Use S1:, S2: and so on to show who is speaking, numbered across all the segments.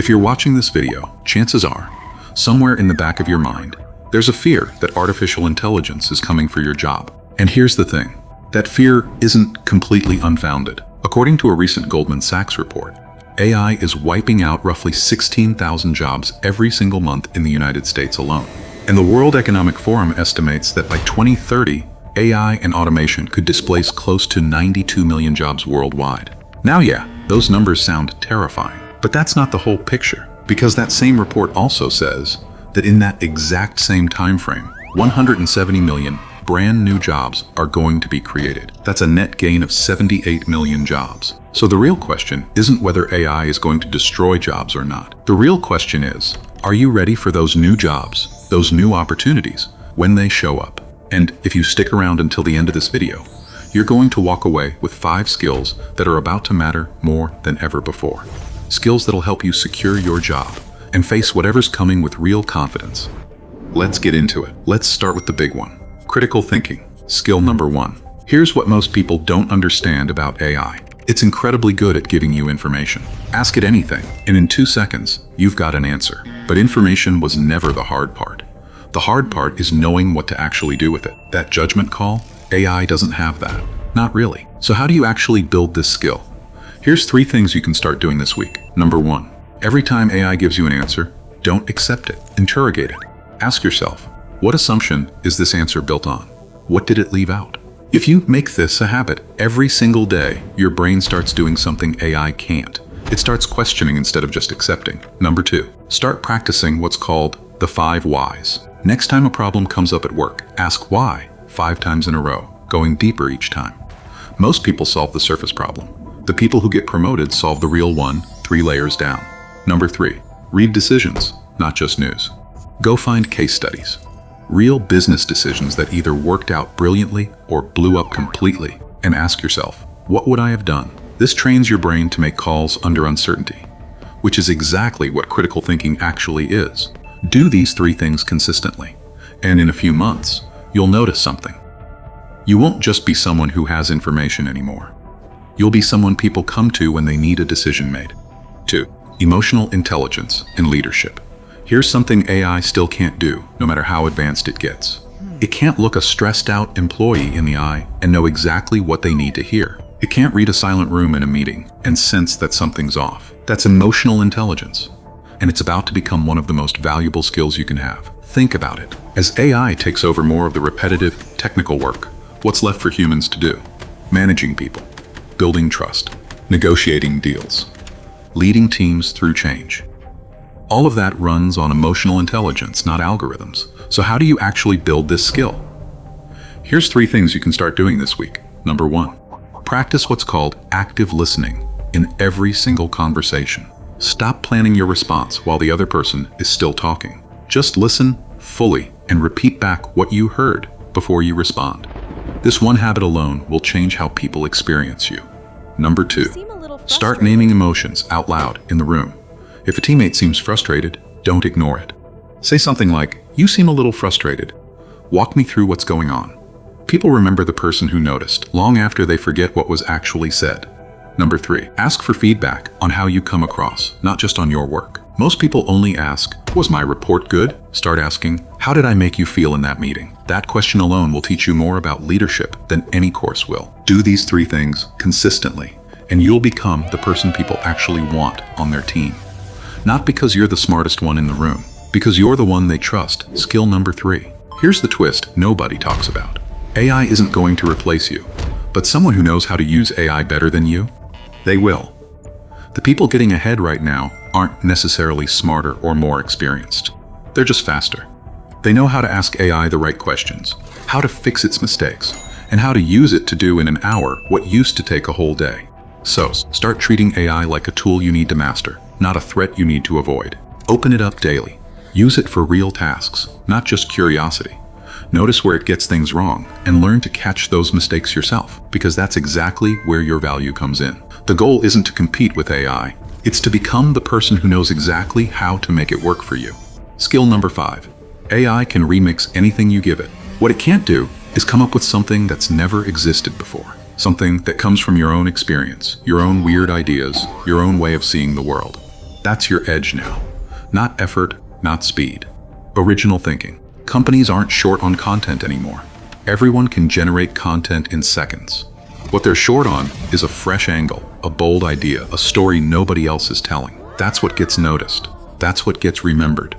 S1: If you're watching this video, chances are, somewhere in the back of your mind, there's a fear that artificial intelligence is coming for your job. And here's the thing, that fear isn't completely unfounded. According to a recent Goldman Sachs report, AI is wiping out roughly 16,000 jobs every single month in the United States alone. And the World Economic Forum estimates that by 2030, AI and automation could displace close to 92 million jobs worldwide. Now yeah, those numbers sound terrifying, but that's not the whole picture, because that same report also says that in that exact same time frame, 170 million brand new jobs are going to be created. That's a net gain of 78 million jobs. So the real question isn't whether AI is going to destroy jobs or not. The real question is, are you ready for those new jobs, those new opportunities, when they show up? And if you stick around until the end of this video, you're going to walk away with 5 skills that are about to matter more than ever before. Skills that'll help you secure your job and face whatever's coming with real confidence. Let's get into it. Let's start with the big one. Critical thinking. Skill number 1. Here's what most people don't understand about AI. It's incredibly good at giving you information. Ask it anything, and in 2 seconds, you've got an answer. But information was never the hard part. The hard part is knowing what to actually do with it. That judgment call, AI doesn't have that. Not really. So how do you actually build this skill? Here's 3 things you can start doing this week. Number 1. Every time AI gives you an answer, don't accept it. Interrogate it. Ask yourself, what assumption is this answer built on? What did it leave out? If you make this a habit, every single day, your brain starts doing something AI can't. It starts questioning instead of just accepting. Number 2. Start practicing what's called the 5 whys. Next time a problem comes up at work, ask why 5 times in a row, going deeper each time. Most people solve the surface problem. The people who get promoted solve the real one 3 layers down. Number 3. Read decisions, not just news. Go find case studies. Real business decisions that either worked out brilliantly or blew up completely, and ask yourself, what would I have done? This trains your brain to make calls under uncertainty, which is exactly what critical thinking actually is. Do these 3 things consistently, and in a few months, you'll notice something. You won't just be someone who has information anymore. You'll be someone people come to when they need a decision made. 2. Emotional intelligence and leadership. Here's something AI still can't do, no matter how advanced it gets. It can't look a stressed out employee in the eye and know exactly what they need to hear. It can't read a silent room in a meeting and sense that something's off. That's emotional intelligence. And it's about to become one of the most valuable skills you can have. Think about it. As AI takes over more of the repetitive, technical work, what's left for humans to do? Managing people, building trust, negotiating deals, leading teams through change. All of that runs on emotional intelligence, not algorithms. So how do you actually build this skill? Here's 3 things you can start doing this week. Number 1. Practice what's called active listening in every single conversation. Stop planning your response while the other person is still talking. Just listen fully and repeat back what you heard before you respond. This one habit alone will change how people experience you. Number 2. Start naming emotions out loud in the room. If a teammate seems frustrated, don't ignore it. Say something like, "You seem a little frustrated. Walk me through what's going on." People remember the person who noticed long after they forget what was actually said. Number 3. Ask for feedback on how you come across, not just on your work. Most people only ask, "Was my report good?" Start asking, "How did I make you feel in that meeting?" That question alone will teach you more about leadership than any course will. Do these 3 things consistently, and you'll become the person people actually want on their team. Not because you're the smartest one in the room, because you're the one they trust. Skill number 3. Here's the twist nobody talks about. AI isn't going to replace you, but someone who knows how to use AI better than you, they will. The people getting ahead right now aren't necessarily smarter or more experienced. They're just faster. They know how to ask AI the right questions, how to fix its mistakes, and how to use it to do in an hour what used to take a whole day. So, start treating AI like a tool you need to master, not a threat you need to avoid. Open it up daily. Use it for real tasks, not just curiosity. Notice where it gets things wrong and learn to catch those mistakes yourself, because that's exactly where your value comes in. The goal isn't to compete with AI. It's to become the person who knows exactly how to make it work for you. Skill number 5. AI can remix anything you give it. What it can't do is come up with something that's never existed before. Something that comes from your own experience, your own weird ideas, your own way of seeing the world. That's your edge now. Not effort, not speed. Original thinking. Companies aren't short on content anymore. Everyone can generate content in seconds. What they're short on is a fresh angle, a bold idea, a story nobody else is telling. That's what gets noticed. That's what gets remembered.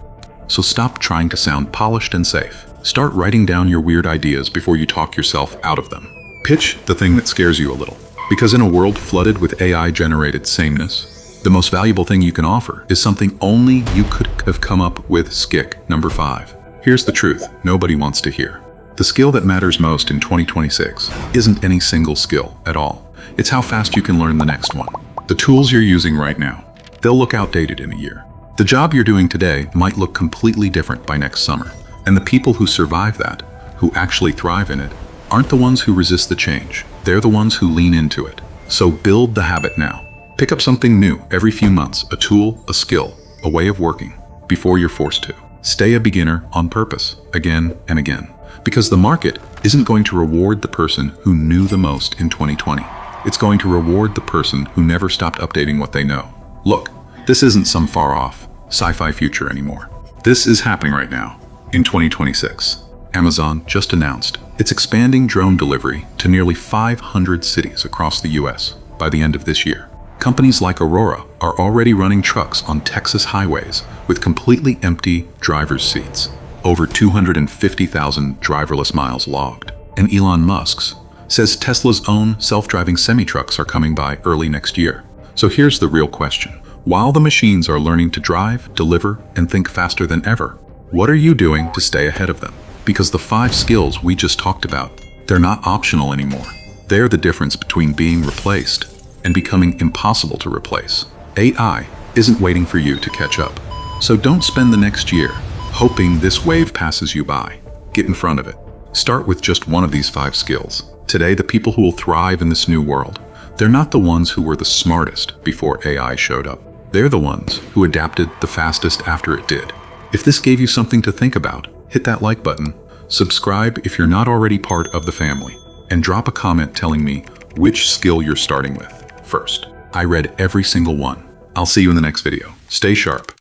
S1: So stop trying to sound polished and safe. Start writing down your weird ideas before you talk yourself out of them. Pitch the thing that scares you a little. Because in a world flooded with AI-generated sameness, the most valuable thing you can offer is something only you could have come up with. Skick number 5. Here's the truth nobody wants to hear. The skill that matters most in 2026 isn't any single skill at all. It's how fast you can learn the next one. The tools you're using right now, they'll look outdated in a year. The job you're doing today might look completely different by next summer. And the people who survive that, who actually thrive in it, aren't the ones who resist the change. They're the ones who lean into it. So build the habit now. Pick up something new every few months, a tool, a skill, a way of working, before you're forced to. Stay a beginner on purpose, again and again. Because the market isn't going to reward the person who knew the most in 2020. It's going to reward the person who never stopped updating what they know. Look, this isn't some far-off sci-fi future anymore. This is happening right now, in 2026. Amazon just announced it's expanding drone delivery to nearly 500 cities across the US by the end of this year. Companies like Aurora are already running trucks on Texas highways with completely empty driver's seats. Over 250,000 driverless miles logged. And Elon Musk says Tesla's own self-driving semi-trucks are coming by early next year. So here's the real question. While the machines are learning to drive, deliver, and think faster than ever, what are you doing to stay ahead of them? Because the 5 skills we just talked about, they're not optional anymore. They're the difference between being replaced and becoming impossible to replace. AI isn't waiting for you to catch up. So don't spend the next year hoping this wave passes you by. Get in front of it. Start with just one of these 5 skills. Today, the people who will thrive in this new world, they're not the ones who were the smartest before AI showed up. They're the ones who adapted the fastest after it did. If this gave you something to think about, hit that like button, subscribe if you're not already part of the family, and drop a comment telling me which skill you're starting with first. I read every single one. I'll see you in the next video. Stay sharp.